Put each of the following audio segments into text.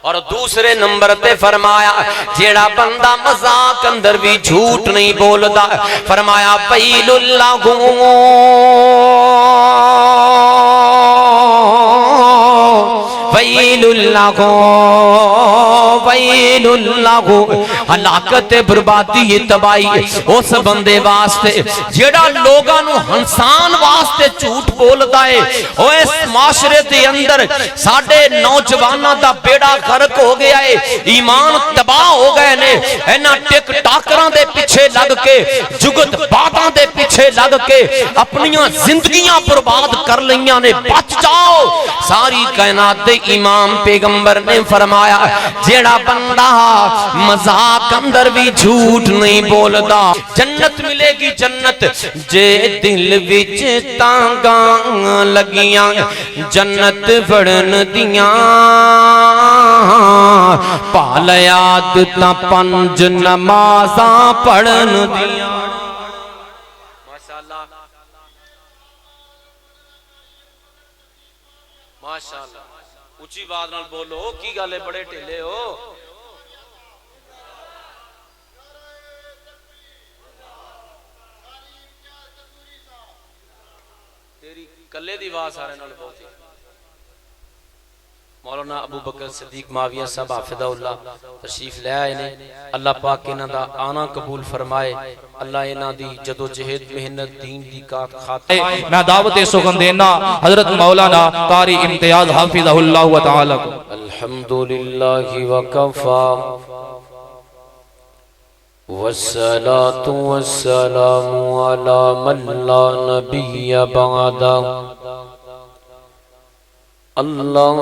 اور دوسرے نمبر تے فرمایا جیڑا بندہ مذاق اندر بھی جھوٹ نہیں بولدا، فرمایا ویل لہو ویل لہو ویل لہو، ہلاکت بربادی تباہی اس بندے واسطے جیڑا لوگاں نو ہنسان واسطے جھوٹ بولدا ہے۔ او اس معاشرے دے اندر ساڈے نوجواناں دا بیڑا غرق ہو گیا ہے، ایمان تباہ ہو گئے نے، اینا ٹک ٹاکراں دے پیچھے لگ کے جگت باتاں دے پیچھے لگ کے اپنیاں زندگیاں برباد کر لیاں نے۔ بچ جاؤ، ساری کائنات دے امام پیغمبر نے فرمایا جیڑا بندہ مذاق اندر بھی جھوٹ نہیں بولدا جنت ملے گی جنت۔ جے دل وچ تانگاں لگیاں جنت وڑن دیاں، پالیات تا پنج نمازاں پڑھن دیاں۔ ماشاءاللہ ماشاءاللہ، اونچی بات نال بولو، کی گالے بڑے ٹھیلے ہو؟ تیری کلے دی آواز سارے نال بولتی۔ مولانا ابو بکر صدیق معاویہ صاحب حافظہ اللہ تشریف لے آئے نے، اللہ پاک انہاں دا آنا قبول فرمائے، اللہ انہاں دی جدو جہد محنت دین دی خاطر۔ میں دعوت سخن دینا حضرت مولانا قاری امتیاز حافظہ اللہ تعالی کو۔ الحمدللہ وکفا والصلاة والسلام علی من لا نبی بعدہ، اللہم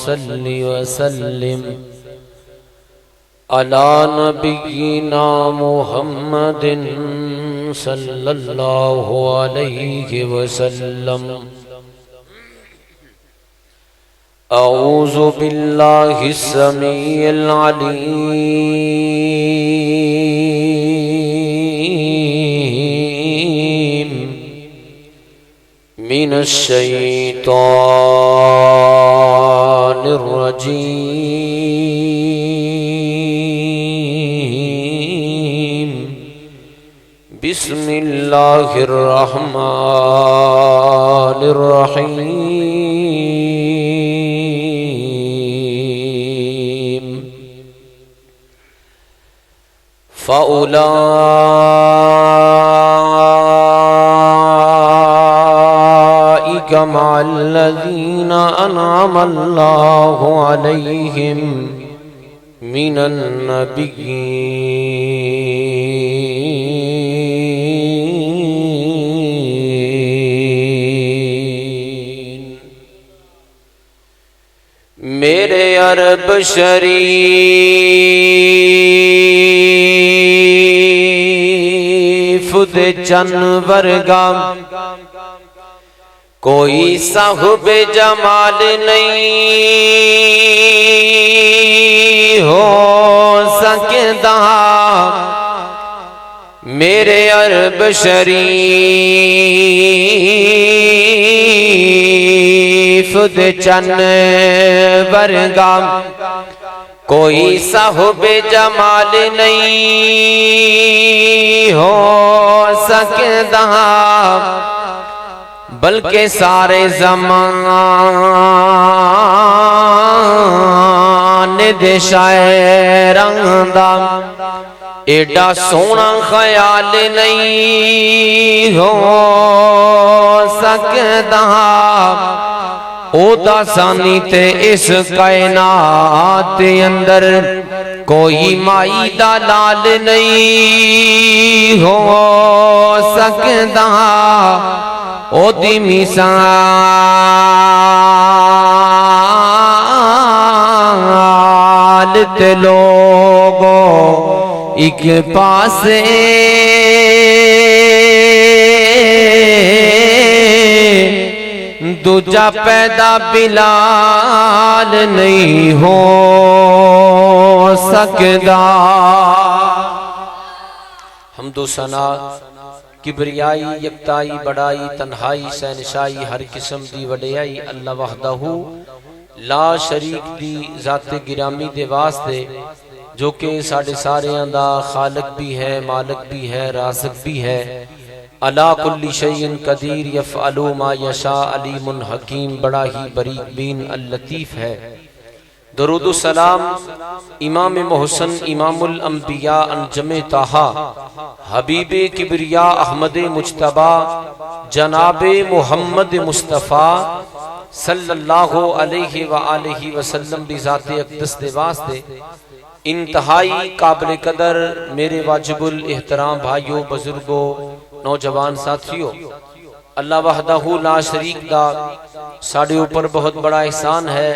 صلی وسلم علی نبینا محمد صلی اللہ علیہ وسلم۔ اعوذ باللہ السمیع العلیم من الشیطان الرجیم، بسم اللہ الرحمن الرحیم۔ فَأُولَئِكَ مَعَ الَّذِينَ أَنْعَمَ اللَّهُ عَلَيْهِمْ مِنَ النَّبِيِّينَ۔ میرے عرب شریف دے چن ورگا کوئی صاحب جمال نہیں ہو سکتا، میرے عرب شریف دے چن ورگا کوئی صاحب جمال نہیں ہو سکتا، بلکہ سارے زمان دے شاعراں دا ایڈا سونا خیال نہیں ہو سکتا، او دا ثانی تے اس کائنات اندر کوئی مائی دا لال نہیں ہو سکتا، او دی مثال تے لوگو ایک پاسے دوجا پیدا بلال نہیں ہو سکتا۔ حمد و ثنا کبریائی یکتائی بڑائی تنہائی سہنشائی ہر قسم دی وڈیائی اللہ وحدہ لا شریک دی ذات گرامی دے واسطے جو کہ ساڑھے سارے دا خالق بھی ہے، مالک بھی ہے، رازق بھی ہے، علا کل شیء قدیر یفعل ما یشاء علیم حکیم بڑا ہی بریک بین اللطیف ہے۔ درود و سلام امام محسن امام الانبیاء انجم طٰہٰ حبیب کبریاء احمد مجتبیٰ جناب محمد مصطفیٰ صلی اللہ علیہ وآلہ وسلم بھی ذات اقدس دے واسطے انتہائی قابل قدر میرے واجب الاحترام بھائیوں، بزرگوں، نوجوان ساتھیوں، اللہ وحدہ لا شریک دا ساڑھے اوپر بہت بڑا احسان ہے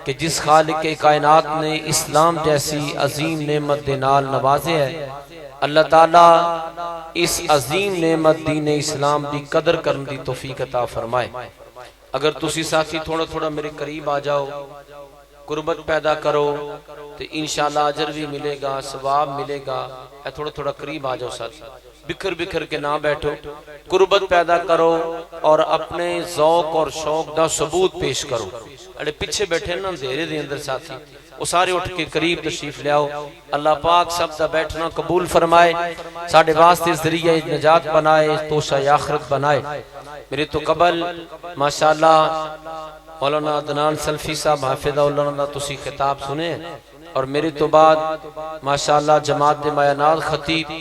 کہ جس خالق کائنات نے اسلام جیسی عظیم نعمت دے نال نوازے ہے۔ اللہ تعالیٰ اس عظیم نعمت دین اسلام دی قدر کرن دی توفیق عطا فرمائے۔ اگر تسی ساتھی تھوڑا تھوڑا میرے قریب آ جاؤ، قربت پیدا کرو تو انشاءاللہ اجر بھی ملے گا، ثواب ملے گا۔ تھوڑا تھوڑا قریب آ جاؤ ساتھی، بکھر بکھر کے نہ بیٹھو، قربت پیدا کرو اور اپنے ذوق اور شوق دا ثبوت پیش کرو۔ اڑے پیچھے بیٹھے نا اندھیرے دے اندر ساتھی، وہ سارے اٹھ کے قریب تشریف لے آؤ۔ اللہ پاک سب دا بیٹھنا قبول فرمائے، ساڑھے واسطے ذریعہ نجات بنائے، توشہ آخرت بنائے۔ میرے تو قبل ماشاءاللہ مولانا عدنان سلفی صاحب حافظہ اللہ تسی خطاب سنے، اور میرے تو بعد ماشاءاللہ جماعت دے مایانات خطیب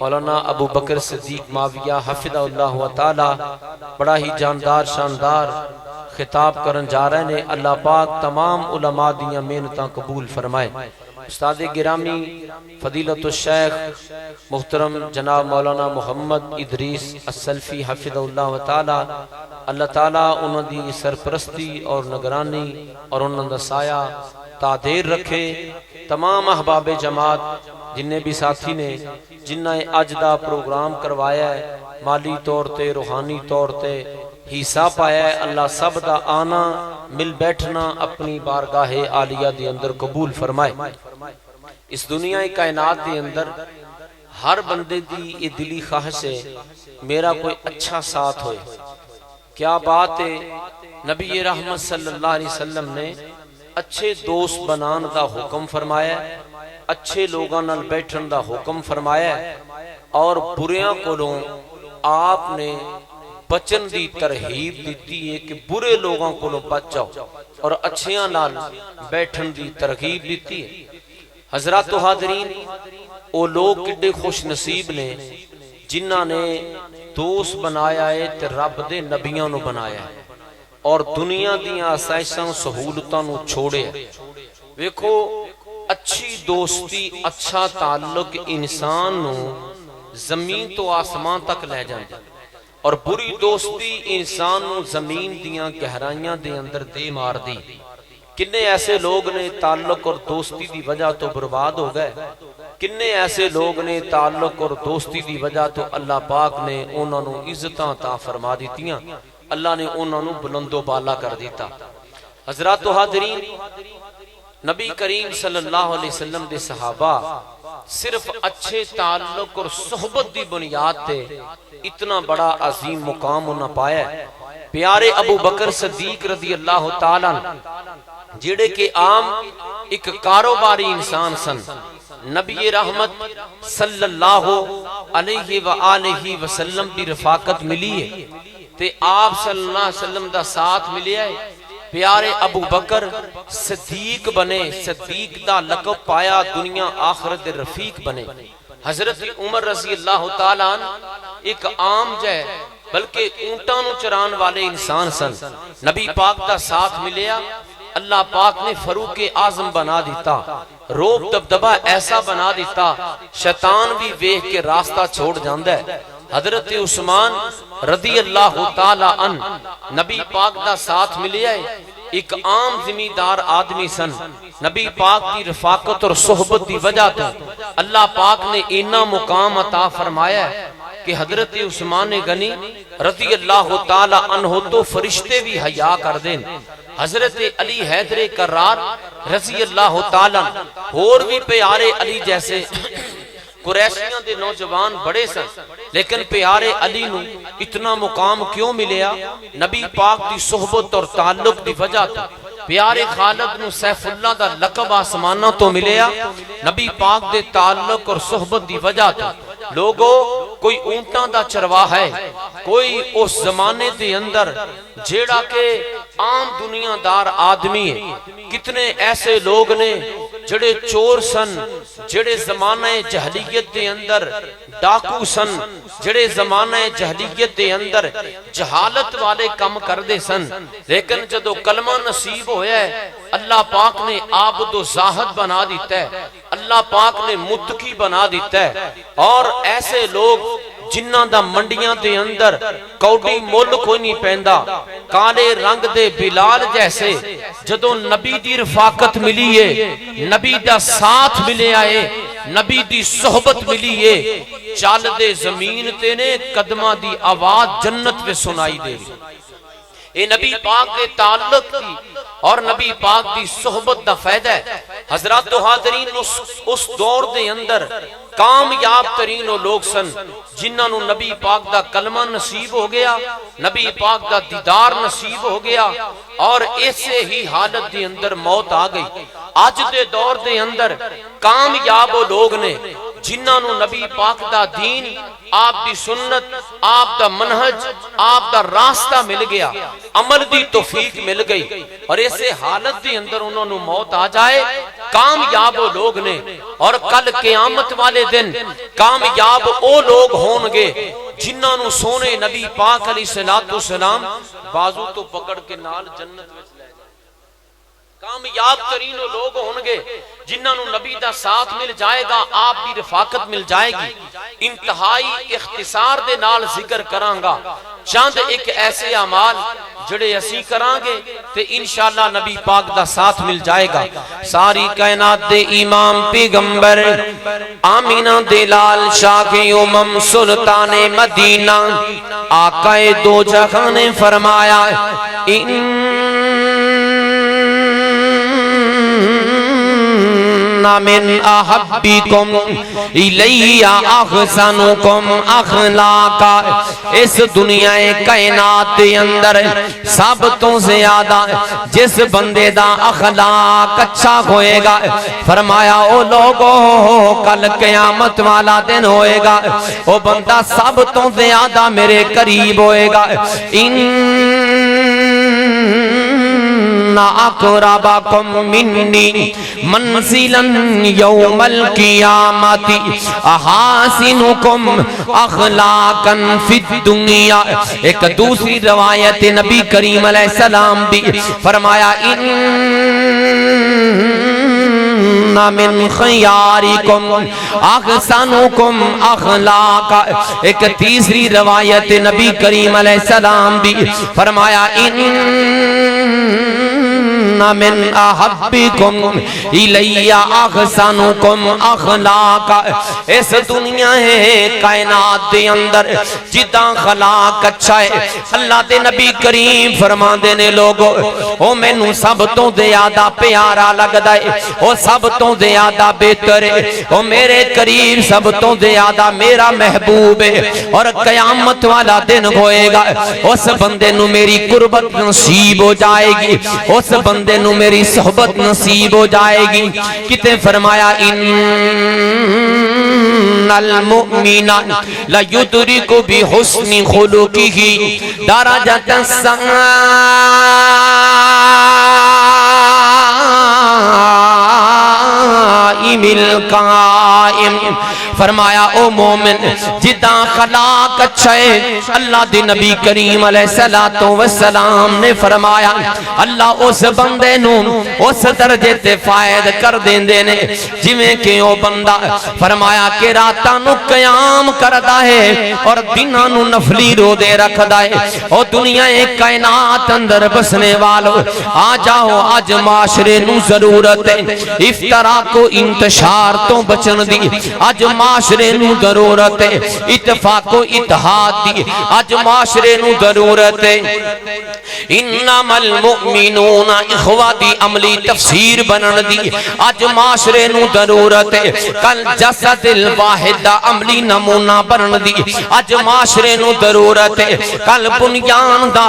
مولانا ابو بکر صدیق معاویہ حفظہ اللہ تعالی بڑا ہی جاندار شاندار خطاب کرن جا رہے ہیں۔ اللہ پاک تمام علماء دیاں محنتاں قبول فرمائے۔ استاد گرامی فضیلت الشیخ محترم جناب مولانا محمد ادریس السلفی حفظہ اللہ تعالی، اللہ تعالیٰ انہوں دی سرپرستی اور نگرانی اور انہوں دا سایہ تعدیر رکھے۔ تمام احباب جماعت جنہیں بھی ساتھی نے جنہیں اج دا پروگرام کروایا ہے، مالی طور تے روحانی طور تے حصہ پایا ہے، اللہ سب دا آنا مل بیٹھنا اپنی بارگاہ عالیہ دی اندر قبول فرمائے۔ اس دنیا کائنات دی اندر ہر بندے دی یہ دلی خواہش ہے میرا کوئی اچھا ساتھ ہوئے۔ کیا بات ہے، نبی رحمت صلی اللہ علیہ وسلم نے اچھے دوست بنان دا حکم فرمایا ہے، اچھے لوگاں نال بیٹھن دا حکم فرمایا ہے، اور بریاں کولوں آپ نے بچن دی ترہیب دیتی ہے کہ برے لوگاں کولوں بچ جاؤ، اور اچھیاں نال بیٹھن دی ترغیب دیتی ہے۔ حضرات و حاضرین، او لوگ کڈے خوش نصیب نے جنہاں نے دوست بنایا ہے تے رب دے نبیاں نو بنایا ہے اور دنیا دیاں آسائشاں سہولتاں نو چھوڑے ہے۔ ویکھو اچھی دوستی، اچھا تعلق انسان نو زمین تو آسمان تک لے جاندے، اور بری دوستی انسان نو زمین دیاں گہرائیاں دے اندر دے مار دی۔ کنے ایسے لوگ نے تعلق اور دوستی دی وجہ تو برباد ہو گئے، کنے ایسے لوگ نے تعلق اور دوستی دی وجہ تو اللہ پاک نے انہوں نے عزتاں عطا فرما دیتیاں، اللہ نے انہوں نے بلند و بالا کر دیتا۔ حضرات و حاضرین، نبی کریم صلی اللہ علیہ وسلم دے صحابہ صرف اچھے تعلق اور صحبت دی بنیاد تے اتنا بڑا عظیم مقام انہاں پایا ہے۔ پیارے ابو بکر صدیق رضی اللہ تعالیٰ جڑے کہ عام ایک کاروباری انسان سن، نبی رحمت صلی اللہ علیہ وآلہ وسلم دی رفاقت ملی ہے تے آپ صلی اللہ علیہ وسلم دا ساتھ ملیا ہے۔ پیارے ابو بکر صدیق بنے، صدیق دا لقب پایا، دنیا آخرت دے رفیق بنے۔ حضرت عمر رضی اللہ تعالیٰ ایک عام جے بلکہ اونٹاں نو چران والے انسان سن، نبی پاک دا ساتھ ملیا، اللہ پاک نے فاروق اعظم بنا دیتا، روب دبدبہ ایسا بنا دیتا شیطان بھی ویکھ کے راستہ چھوڑ جاندا ہے۔ حضرت عثمان رضی اللہ تعالی عنہ نبی پاک دا ساتھ ملیا ہے، ایک عام زمیندار آدمی سن، نبی پاک کی رفاقت اور صحبت دی وجہ تو اللہ پاک نے اینا مقام عطا فرمایا ہے کہ حضرت عثمان غنی رضی اللہ تعالی عنہ تو فرشتے بھی حیا کر دیں، حضرت علی حیدر کرار رضی اللہ تعالی اور بھی پیارے علی جیسے قریشیاں دے نوجوان بڑے سن لیکن پیارے علی نو اتنا مقام کیوں ملیا؟ نبی پاک دی صحبت اور تعلق دی وجہ تو۔ پیارے خالد نو سیف اللہ دا لقب آسمانہ تو ملیا نبی پاک دے تعلق اور صحبت دی وجہ تو۔ لوگوں کوئی اونٹاں دا چرواہ ہے، کوئی اس زمانے دے اندر جیڑا کہ عام دنیا دار آدمی ہے، کتنے ایسے لوگ نے جڑے چور سن، جڑے زمانہ جہلیت دے اندر ڈاکو سن، جڑے زمانہ جہلیت دے اندر جہالت والے کم کر دے سن، لیکن جدو کلمہ نصیب ہویا ہے اللہ پاک نے عابد و زاہد بنا دیتا ہے، اللہ پاک نے متقی بنا دیتا ہے۔ اور ایسے لوگ جنہاں دا منڈیاں دے اندر کوڑی مول کوئی نہیں پیندا، کالے رنگ دے بلال جیسے جدو نبی دی رفاقت ملی ہے، نبی دا ساتھ ملے آئے، نبی دی صحبت ملی ہے، چال دے زمین تے نے قدمہ دی آواز جنت پہ سنائی دے رہی۔ اے نبی پاک دے تعلق دی اور نبی پاک دی صحبت دا فائدہ ہے۔ حضرات و حاضرین اس دور دے اندر کامیاب ترین لوگ سن جنہاں نو نبی پاک دا کلمہ نصیب ہو گیا، نبی پاک دا دیدار نصیب ہو گیا اور ایسے ہی حالت دے اندر موت آ گئی۔ آج دے دور دے اندر کامیاب لوگ نے جنہاں نو نبی پاک دا دین، آپ دی سنت، آپ دا منہج، آپ دا راستہ مل گیا، عمل دی توفیق مل گئی اور ایسے حالت دی اندر انہوں نے موت آ جائے۔ کامیاب لوگ نے اور کل قیامت والے دن کامیاب او لوگ ہون گے جنہاں نو سونے نبی پاک علیہ السلام بازو تو پکڑ کے نال جنت وچ لے جائے۔ کامیاب ترین لوگ ہون گے جنہاں نو نبی دا ساتھ مل جائے گا، آپ دی رفاقت مل جائے گی۔ انتہائی اختصار دے نال ذکر کرانگا چاند ایک ایسے اعمال جڑے اسی کرانگے تے انشاءاللہ نبی پاک دا ساتھ مل جائے گا۔ ساری کائنات دے امام پیغمبر آمینہ دے لال شاہ امم سلطان مدینہ آقا دو جہاں نے فرمایا من احبکم الی احسنکم اخلاقا، اس دنیا کائنات دے اندر سب تو زیادہ جس بندے دا اخلاق اچھا ہوئے گا، فرمایا او لوگو کل قیامت والا دن ہوئے گا او بندہ سب تو زیادہ میرے قریب ہوئے گا۔ اقربکم منی منزلا یوم القیامت احاسنکم اخلاقا فی الدنیا۔ ایک دوسری روایت نبی کریم علیہ السلام بھی فرمایا ان من خیارکم احسنکم اخلاقا۔ ایک تیسری روایت نبی کریم علیہ السلام بھی فرمایا ان من احبکم الی احسنکم اخلاقا۔ اس دنیا ہے کائنات دے اندر جداں خلاق اچھا ہے، اللہ دے نبی کریم فرما دینے لوگو او مینوں سب تو زیادہ پیارا لگدا ہے، او سب تو زیادہ بہتر ہے، او میرے قریب سب تو زیادہ میرا محبوب ہے۔ اور قیامت والا دن ہوئے گا اس بندے نو میری قربت نصیب ہو جائے گی، اس بندے نو میری صحبت نصیب ہو جائے گی۔ کتے فرمایا ان المؤمن لیدرک بحسن خلقہ درجۃ الصائم القائم۔ فرمایا او مومن جداں خلاق اچھا ہے، اللہ دی نبی کریم علیہ السلام نے فرمایا اللہ اس بندے نو اس درجے تے فائد کر دیندے نے جویں کہ او بندہ فرمایا کہ راتاں نو قیام کردا ہے اور دناں نو نفلی روزے رکھدا ہے۔ او دنیا کائنات اندر بسنے والو آ جاؤ، اج معاشرے نو ضرورت ہے افطرا کو انتشار تو بچن دی، اج معاشرے نو ضرورت ہے اتفاق و اتحاد دی، اج معاشرے نو ضرورت ہے انما المؤمنون اخوہ دی عملی تفسیر بنن دی، اج معاشرے نو ضرورت ہے کل جسد الواحد دا عملی نمونہ بنن دی، اج معاشرے نو ضرورت ہے کل بنیان دا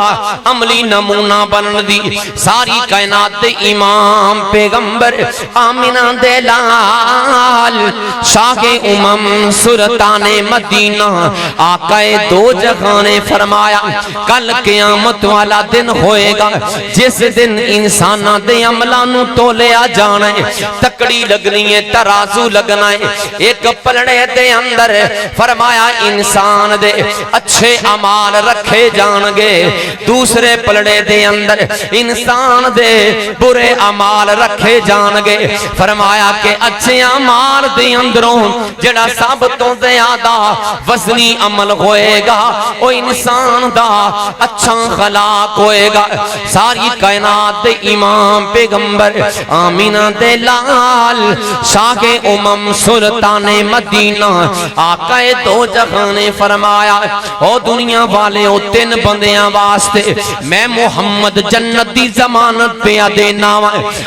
عملی نمونہ بنن دی۔ ساری کائنات دے امام پیغمبر آمینہ دے لال شاہ امم سلطان مدینہ آقا دو جہاں نے فرمایا کل قیامت والا دن ہوئے گا جس دن انسانہ دے عملانو تولیا جانا ہے، تکڑی لگنی ہے، ترازو لگنا ہے، ایک پلڑے دے اندر فرمایا انسان دے اچھے عمال رکھے جانگے، دوسرے پلڑے دے اندر انسان دے برے عمال رکھے جانگے، فرمایا کہ اچھے عمال دے اندروں جڑا سب تو زیادہ وزنی عمل ہوئے گا وہ انسان دا اچھا خلاق ہوئے گا۔ ساری کائنات دے امام پیغمبر آمینہ دے لال شاہ امم سلطان مدینہ آقا دو جہاں نے فرمایا او دنیا والے او تین بندیاں واسطے میں محمد جنت دی ضمانت پہ دینا،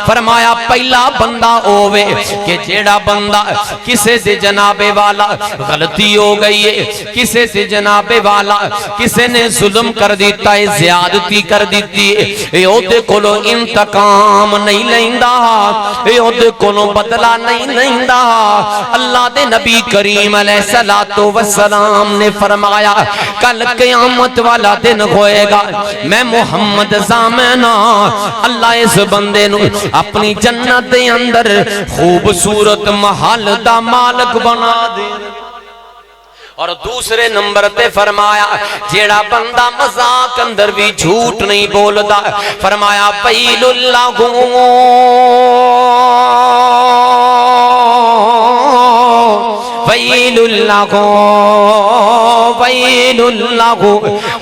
فرمایا پہلا بندہ ہووے کہ جیڑا بندہ کسے سے جناب والا غلطی ہو گئی ہے، کسے سے جناب والا کسے نے ظلم کر دیتا ہے، زیادتی کر دیتی ہے، اے او دے کولو انتقام نہیں لیندہ، اے او دے کولو بدلہ نہیں لیندہ۔ اللہ دے نبی کریم علیہ السلام نے فرمایا کل قیامت والا دن ہوئے گا میں محمد زامنہ اللہ اس بندے نو اپنی جنت دے اندر خوبصورت محل دا مالک بنا دے، اور دوسرے نمبر تے فرمایا جیڑا بندہ مذاق اندر بھی جھوٹ نہیں بولدا، فرمایا ویل اللہ ویل اللہ ویل اللہ،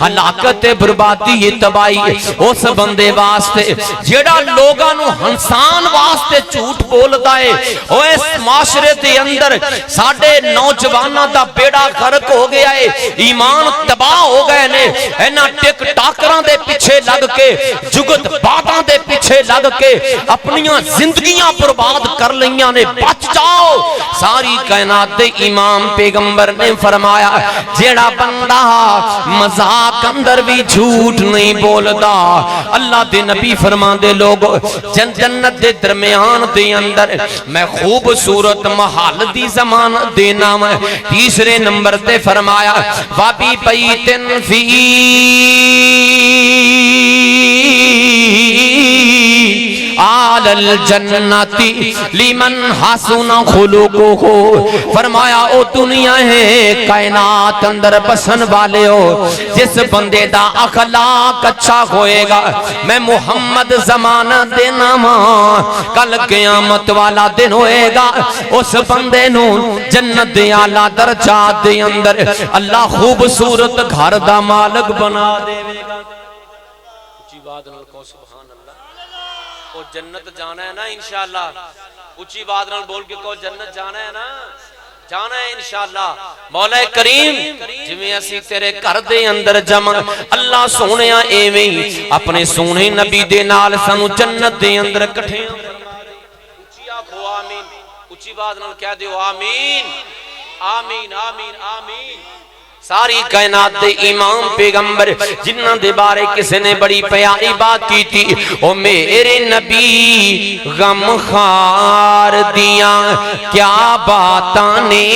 ہلاکت بربادی تباہی اس بندے واسطے جیڑا لوگاں نو ہنسان واسطے جھوٹ بولدا ہے۔ او اس معاشرے دے اندر ساڈے نوجواناں دا بیڑا غرق ہو گیا ہے، ایمان تباہ ہو گئے نے، اینا ٹک ٹاکراں دے پیچھے لگ کے جگت باتاں دے پیچھے لگ کے اپنیاں زندگیاں برباد کر لیاں نے، بچ جاؤ۔ ساری کائنات دے امام پیغمبر نے فرمایا جیڑا بندہ مذاق اندر بھی جھوٹ نہیں بولدا، اللہ دے نبی فرما دے لوگ جنت دے درمیان دے اندر میں خوبصورت محل دی ضمانت دینا میں۔ تیسرے نمبر تے فرمایا وابی بیتن فی آل الجنتی لمن حسن خلقہ، فرمایا او دنیا ہے کائنات اندر بسن والے ہو جس بندے دا اخلاق اچھا ہوئے گا میں محمد ضمانت دینا ماں کل قیامت والا دن ہوئے گا اس بندے نو جنت دے اعلیٰ درجات دے اندر اللہ خوبصورت گھر دا مالک بنا دے گا۔ اچھی بات نال کو سبحان اللہ، وہ جنت جانا ہے نا انشاءاللہ، اچھی بات نال بول کے کو جنت جانا ہے نا، جانا ہے انشاءاللہ۔ مولا کریم جویں اسی تیرے گھر دے اندر جمع اللہ سونیا ایویں اپنے سونے نبی دے نال سانو جنت دے اندر کٹھے اچھی آکھو آمین، اچھی بات نال کہہ دیو آمین آمین آمین آمین۔ ساری کائنات دے امام پیغمبر جنہاں دے بارے کسی نے بڑی پیاری بات کی تھی، او میرے نبی غم خار دیاں کیا باتاں نے،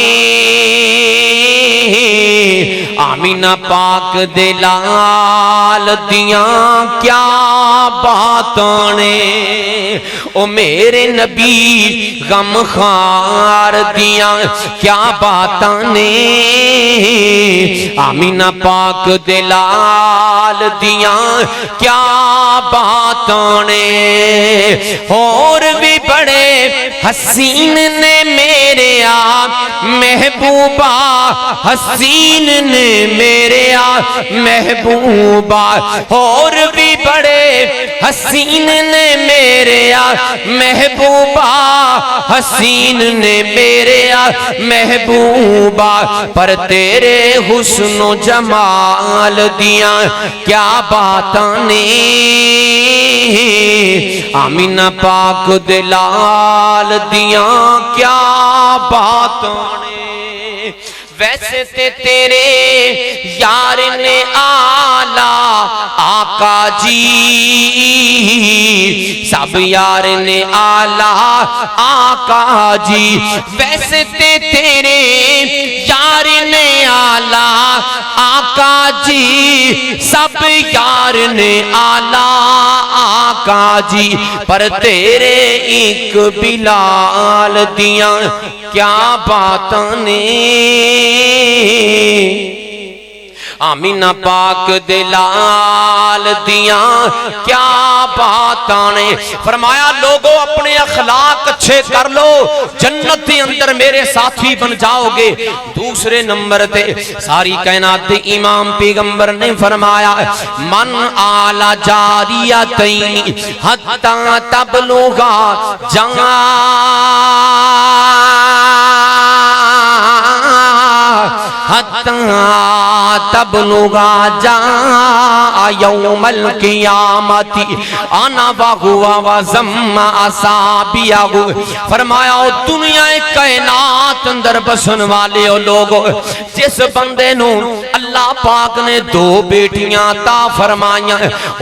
آمینہ پاک دے لال دیاں کیا باتاں نے، او میرے نبی غم خار دیاں کیا باتاں نے، آمینہ پاک دلال دیاں کیا باتاں نے، اور بھی بڑے حسین نے میرے آپ محبوبہ، حسین نے میرے آپ محبوبہ، اور بھی بڑے حسین نے میرے محبوبہ، حسین نے میرے محبوبہ، پر تیرے حسن و جمال دیاں کیا باتاں نے، آمینہ پاک دلال دیاں کیا باتاں نے۔ ویسے تے تیرے یار نے آلہ آقا جی، سب یار نے آلہ آقا جی، ویسے تے تیرے یار نے آلہ آقا جی، سب یار نے آلہ آقا جی، پر تیرے ایک بلال دیاں کیا باتاں نے، آمینہ پاک دلال دیاں کیا باتاں نے۔ فرمایا لوگوں اپنے اخلاق اچھے کر لو، جنت کے اندر میرے ساتھی بن جاؤ گے۔ دوسرے نمبر تے ساری کائنات دے امام پیغمبر نے فرمایا من آل جاریتین حتی تبلغا حتی تبلغا جاء یوم القیامت انا وہوا وزم اصابیہ۔ فرمایا دنیا کائنات اندر بسن والے ہو لوگو، جس بندے نو اللہ پاک نے دو بیٹیاں عطا فرمائیاں،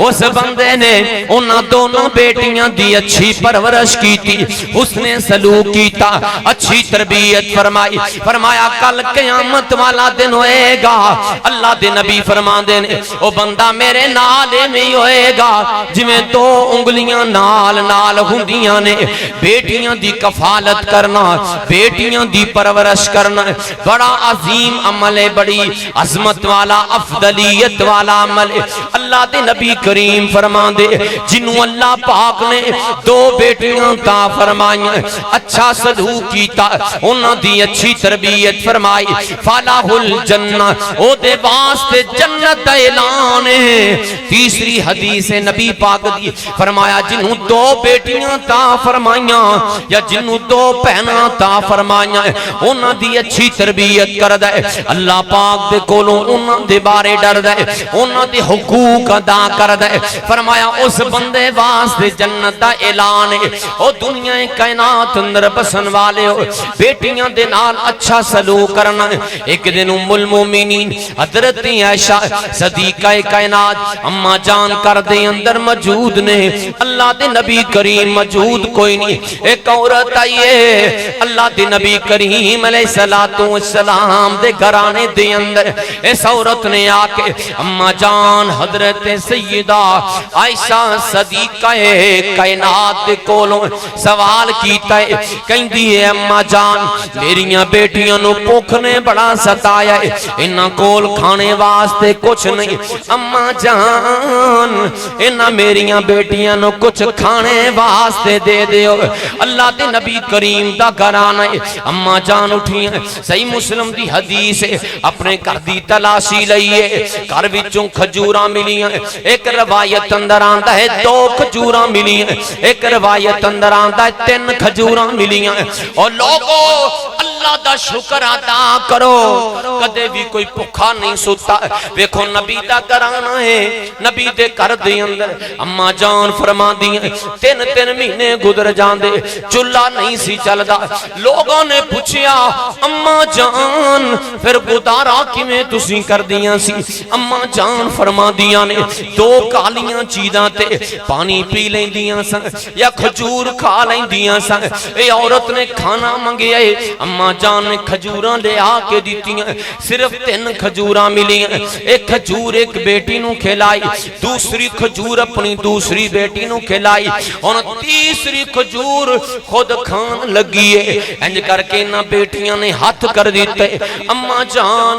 اس بندے نے انہاں دونوں بیٹیاں دی اچھی پرورش کی تھی، حسن سلوک کیتا، اچھی تربیت فرمائی۔ فرمایا کل قیامت والا دن ہوئے گا، اللہ دے نبی فرما دے نے او بندہ میرے نالے میں ہوئے گا جویں دو انگلیاں نال نال ہوندیاں نے۔ بیٹیاں دی کفالت کرنا، بیٹیاں دی پرورش کرنا بڑا عظیم عمل ہے، بڑی عظمت والا افضلیت والا عمل ہے۔ اللہ دے نبی کریم فرما دے جنہوں اللہ پاک نے دو بیٹیاں عطا فرمائیں، اچھا سلوک کیتا، انہاں دی اچھی تربیت فرمائی، فلاح الجنہ او دے واسطے جنت دا اعلان ہے۔ تیسری حدیث نبی پاک دی فرمایا جنہوں دو بیٹیاں عطا فرمائیاں یا جنہوں دو بہناں عطا فرمائیاں انہاں دی اچھی تربیت کردا ہے، اللہ پاک دے کولوں انہاں دے بارے ڈردا ہے، انہاں دے حقوق ادا کردا ہے۔ فرمایا اس بندے واسطے جنت دا اعلان ہے۔ او دنیا کائنات اندر بسن والے ہو، بیٹیاں دے نال اچھا سلوک کرنا۔ ایک دن ام المومنین حضرت عائشہ صدیقہ کائنات اما جان کر دے اندر موجود نے، اللہ دے نبی کریم موجود کوئی نہیں، ایک عورت آئی ہے اللہ دے نبی کریم علیہ السلام دے گھرانے دے اندر۔ اس عورت نے آ کے اما جان حضرت سیدہ عائشہ صدیقہ کائنات دے کولوں سوال کیتا ہے، کہندی ہے اما جان میریاں بیٹیاں نو بھوک نے بڑا ستایا ہے، انہاں کول کھانے واسطے کچھ نہیں، اما جان انہاں میریاں بیٹیاں نو کچھ کھانے واسطے دے دیو۔ اللہ دے نبی کریم دا گھرانا ہے، اما جان اٹھی ہیں، صحیح مسلم دی حدیث ہے، اپنے گھر دی تلاشی لئیے، گھر وچوں کھجوراں ملی ہیں، ایک روایت اندر آندا ہے 2 کھجوراں ملی ہیں، ایک روایت اندر آندا ہے 3 کھجوراں ملی ہیں۔ اور لوگوں اللہ دا شکر ادا کرو، کدے بھی کوئی بھوکا نہیں سوتا۔ ویکھو نبی دا گھرانا ہے، نبی دے گھر دے اندر اما جان فرما دی ہیں 3 مہینے گزر جاندے، چولہا نہیں سی چلدا۔ لوگوں نے پوچھیا اما جان پھر گزارا کیویں تسی کر دیاں سی؟ اما جان فرما دیاں نے 2 کالیاں چیزاں تے پانی پی لیندیاں سن یا کھجور کھا لیندیاں سن۔ اے عورت نے کھانا منگیا ہے، اما جان نے کھجوراں لے آ کے دتیاں، صرف 3 کھجوراں ملیاں، ایک کھجور ایک بیٹی نو کھلائی، دوسری کھجور اپنی دوسری بیٹی نو کھلائی، اور تیسری کھجور خود کھان لگی ہے۔ انج کر کے نہ بیٹیاں نے ہاتھ کر دیتے، اما جان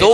2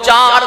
4